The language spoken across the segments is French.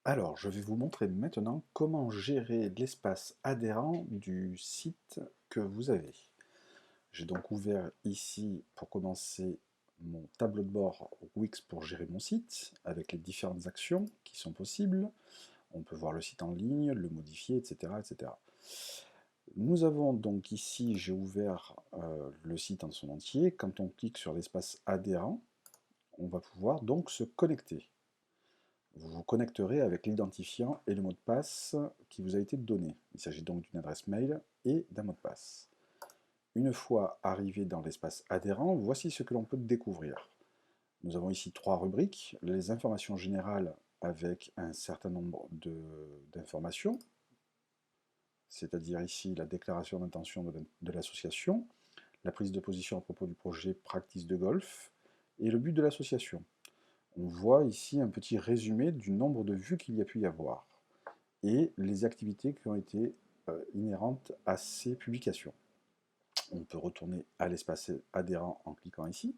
Alors, je vais vous montrer maintenant comment gérer l'espace adhérent du site que vous avez. J'ai donc ouvert ici, pour commencer, mon tableau de bord Wix pour gérer mon site, avec les différentes actions qui sont possibles. On peut voir le site en ligne, le modifier, etc. etc. Nous avons donc ici, j'ai ouvert le site en son entier. Quand on clique sur l'espace adhérent, on va pouvoir donc se connecter. Vous vous connecterez avec l'identifiant et le mot de passe qui vous a été donné. Il s'agit donc d'une adresse mail et d'un mot de passe. Une fois arrivé dans l'espace adhérent, voici ce que l'on peut découvrir. Nous avons ici trois rubriques, les informations générales avec un certain nombre d'informations, c'est-à-dire ici la déclaration d'intention de l'association, la prise de position à propos du projet Practice de golf et le but de l'association. On voit ici un petit résumé du nombre de vues qu'il y a pu y avoir et les activités qui ont été inhérentes à ces publications. On peut retourner à l'espace adhérent en cliquant ici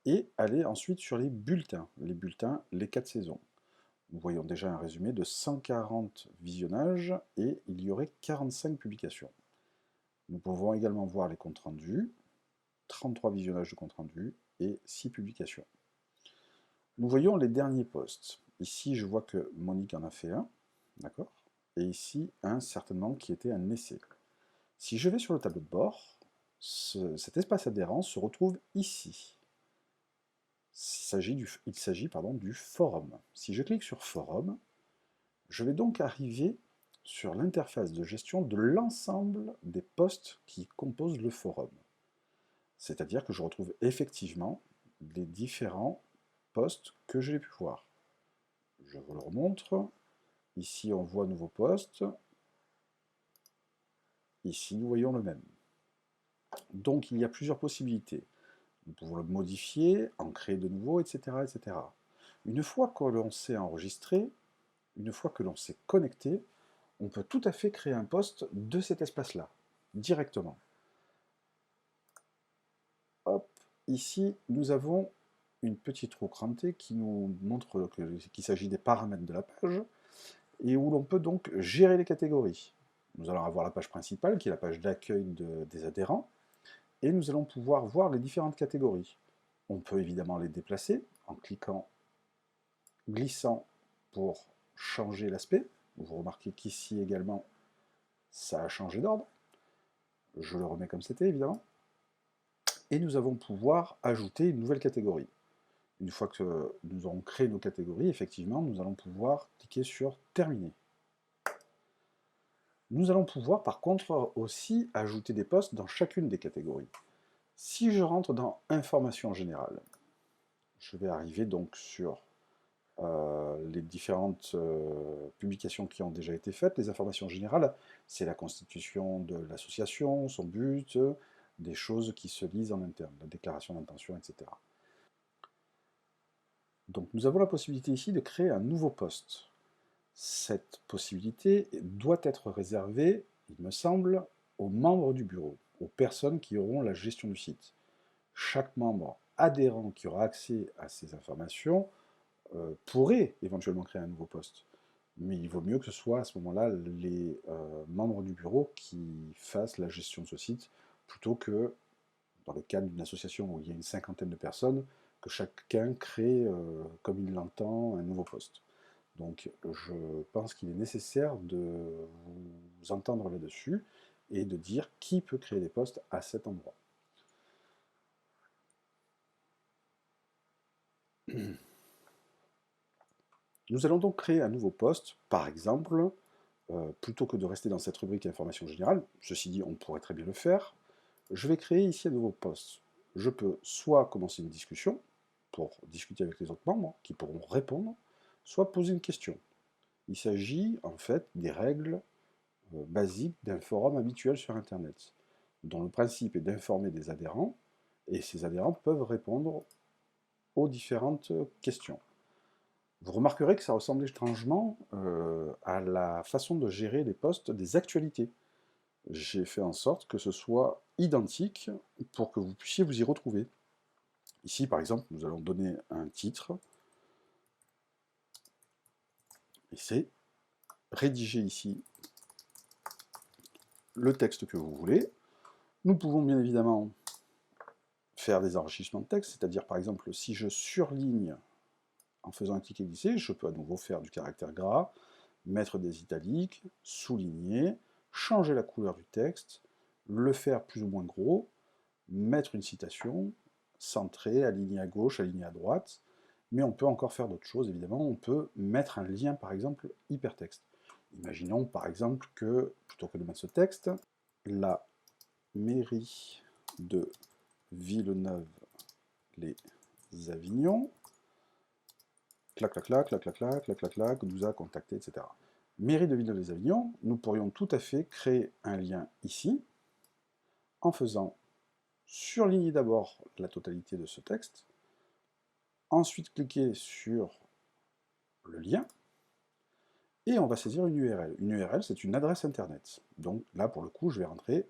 et aller ensuite sur les bulletins, les 4 saisons. Nous voyons déjà un résumé de 140 visionnages et il y aurait 45 publications. Nous pouvons également voir les comptes rendus, 33 visionnages de comptes rendus et 6 publications. Nous voyons les derniers posts. Ici, je vois que Monique en a fait un, d'accord? Et ici, un certainement qui était un essai. Si je vais sur le tableau de bord, cet espace adhérent se retrouve ici. Il s'agit du forum. Si je clique sur forum, je vais donc arriver sur l'interface de gestion de l'ensemble des posts qui composent le forum. C'est-à-dire que je retrouve effectivement les différents posts que j'ai pu voir. Je vous le remontre. Ici, on voit nouveau post. Ici, nous voyons le même. Donc, il y a plusieurs possibilités. Nous pouvons le modifier, en créer de nouveaux, etc. etc. Une fois que l'on s'est enregistré, une fois que l'on s'est connecté, on peut tout à fait créer un post de cet espace-là, directement. Hop, ici, nous avons une petite roue crantée qui nous montre qu'il s'agit des paramètres de la page, et où l'on peut donc gérer les catégories. Nous allons avoir la page principale, qui est la page d'accueil des adhérents, et nous allons pouvoir voir les différentes catégories. On peut évidemment les déplacer en cliquant, glissant pour changer l'aspect. Vous remarquez qu'ici également, ça a changé d'ordre. Je le remets comme c'était, évidemment. Et nous allons pouvoir ajouter une nouvelle catégorie. Une fois que nous aurons créé nos catégories, effectivement, nous allons pouvoir cliquer sur Terminer. Nous allons pouvoir, par contre, aussi ajouter des posts dans chacune des catégories. Si je rentre dans Information générale, je vais arriver donc sur les différentes publications qui ont déjà été faites. Les informations générales, c'est la constitution de l'association, son but, des choses qui se lisent en interne, la déclaration d'intention, etc. Donc nous avons la possibilité ici de créer un nouveau poste. Cette possibilité doit être réservée, il me semble, aux membres du bureau, aux personnes qui auront la gestion du site. Chaque membre adhérent qui aura accès à ces informations pourrait éventuellement créer un nouveau poste. Mais il vaut mieux que ce soit à ce moment-là les membres du bureau qui fassent la gestion de ce site, plutôt que dans le cadre d'une association où il y a une cinquantaine de personnes, que chacun crée, comme il l'entend, un nouveau poste. Donc je pense qu'il est nécessaire de vous entendre là-dessus et de dire qui peut créer des postes à cet endroit. Nous allons donc créer un nouveau poste, par exemple, plutôt que de rester dans cette rubrique information générale, ceci dit, on pourrait très bien le faire, je vais créer ici un nouveau poste. Je peux soit commencer une discussion, pour discuter avec les autres membres, qui pourront répondre, soit poser une question. Il s'agit en fait des règles basiques d'un forum habituel sur Internet, dont le principe est d'informer des adhérents, et ces adhérents peuvent répondre aux différentes questions. Vous remarquerez que ça ressemble étrangement à la façon de gérer les postes des actualités. J'ai fait en sorte que ce soit identique pour que vous puissiez vous y retrouver. Ici, par exemple, nous allons donner un titre. Et c'est rédiger ici le texte que vous voulez. Nous pouvons bien évidemment faire des enrichissements de texte, c'est-à-dire par exemple si je surligne en faisant un cliquer glisser, je peux à nouveau faire du caractère gras, mettre des italiques, souligner, changer la couleur du texte, le faire plus ou moins gros, mettre une citation, centrer, aligner à gauche, aligner à droite, mais on peut encore faire d'autres choses, évidemment. On peut mettre un lien, par exemple, hypertexte. Imaginons, par exemple, que, plutôt que de mettre ce texte, la mairie de Villeneuve-les-Avignon, clac, clac, clac, clac, clac, clac, clac, clac, clac, nous a contacté, etc. Mairie de Villeneuve-les-Avignon, nous pourrions tout à fait créer un lien ici, en faisant surligner d'abord la totalité de ce texte, ensuite cliquer sur le lien, et on va saisir une URL. Une URL, c'est une adresse internet. Donc là, pour le coup, je vais rentrer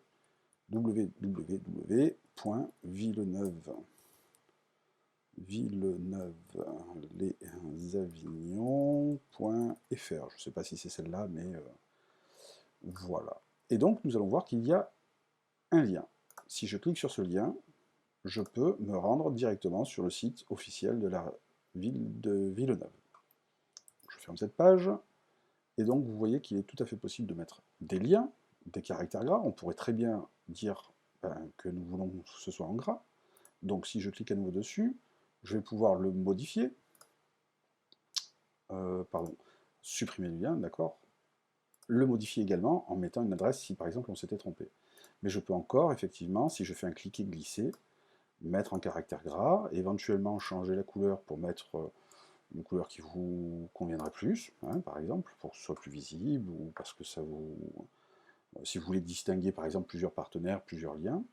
www.villeneuve-les-Avignon.fr. Je ne sais pas si c'est celle-là, mais voilà. Et donc, nous allons voir qu'il y a un lien. Si je clique sur ce lien, je peux me rendre directement sur le site officiel de la ville de Villeneuve. Je ferme cette page, et donc vous voyez qu'il est tout à fait possible de mettre des liens, des caractères gras. On pourrait très bien dire que nous voulons que ce soit en gras. Donc si je clique à nouveau dessus, je vais pouvoir le modifier. Supprimer le lien, d'accord. Le modifier également en mettant une adresse si par exemple on s'était trompé. Mais je peux encore, effectivement, si je fais un cliquer-glisser, mettre en caractère gras, éventuellement changer la couleur pour mettre une couleur qui vous conviendrait plus, hein, par exemple, pour que ce soit plus visible, ou parce que ça vous... si vous voulez distinguer par exemple plusieurs partenaires, plusieurs liens.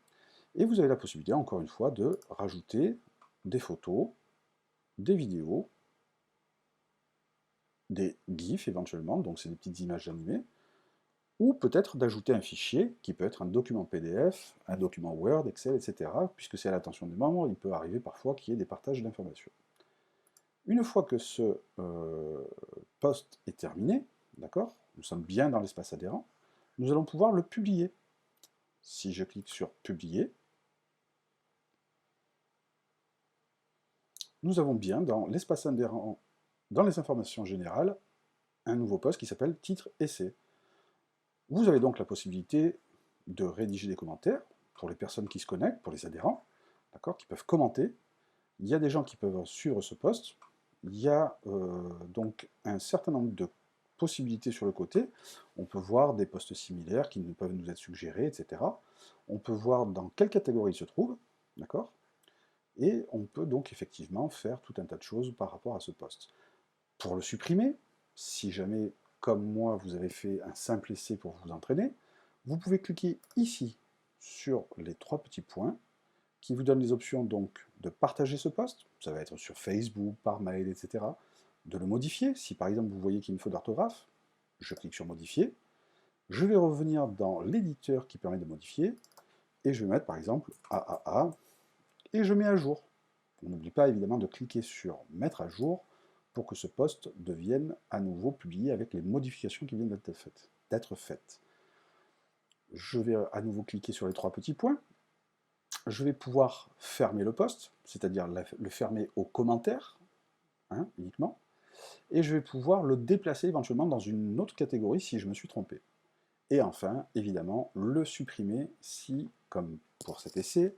Et vous avez la possibilité, encore une fois, de rajouter des photos, des vidéos, des GIFs éventuellement, donc c'est des petites images animées, ou peut-être d'ajouter un fichier qui peut être un document PDF, un document Word, Excel, etc. Puisque c'est à l'attention des membres, il peut arriver parfois qu'il y ait des partages d'informations. Une fois que ce post est terminé, d'accord, nous sommes bien dans l'espace adhérent, nous allons pouvoir le publier. Si je clique sur publier, nous avons bien dans l'espace adhérent, dans les informations générales, un nouveau post qui s'appelle titre essai. Vous avez donc la possibilité de rédiger des commentaires pour les personnes qui se connectent, pour les adhérents, d'accord, qui peuvent commenter. Il y a des gens qui peuvent suivre ce post. Il y a donc un certain nombre de possibilités sur le côté. On peut voir des posts similaires qui peuvent nous être suggérés, etc. On peut voir dans quelle catégorie il se trouve, d'accord. Et on peut donc effectivement faire tout un tas de choses par rapport à ce post. Pour le supprimer, si jamais, comme moi, vous avez fait un simple essai pour vous entraîner, vous pouvez cliquer ici sur les trois petits points qui vous donnent les options donc de partager ce post, ça va être sur Facebook, par mail, etc. De le modifier, si par exemple vous voyez qu'il y a une faute d'orthographe, je clique sur modifier, je vais revenir dans l'éditeur qui permet de modifier, et je vais mettre par exemple AAA, et je mets à jour. On n'oublie pas évidemment de cliquer sur mettre à jour pour que ce post devienne à nouveau publié avec les modifications qui viennent d'être faites. Je vais à nouveau cliquer sur les trois petits points. Je vais pouvoir fermer le post, c'est-à-dire le fermer aux commentaires, hein, uniquement, et je vais pouvoir le déplacer éventuellement dans une autre catégorie si je me suis trompé. Et enfin, évidemment, le supprimer si, comme pour cet essai,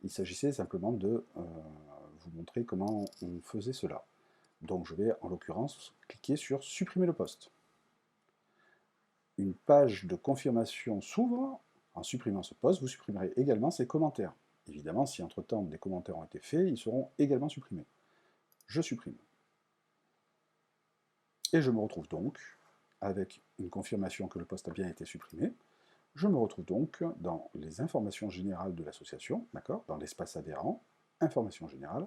il s'agissait simplement de vous montrer comment on faisait cela. Donc je vais en l'occurrence cliquer sur supprimer le post. Une page de confirmation s'ouvre. En supprimant ce post, vous supprimerez également ces commentaires. Évidemment, si entre-temps des commentaires ont été faits, ils seront également supprimés. Je supprime. Et je me retrouve donc avec une confirmation que le post a bien été supprimé. Je me retrouve donc dans les informations générales de l'association, d'accord, dans l'espace adhérent, informations générales,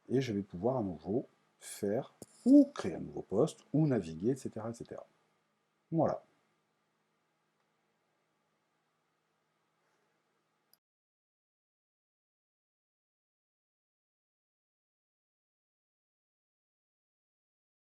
et je vais pouvoir à nouveau faire ou créer un nouveau post, ou naviguer, etc., etc. Voilà.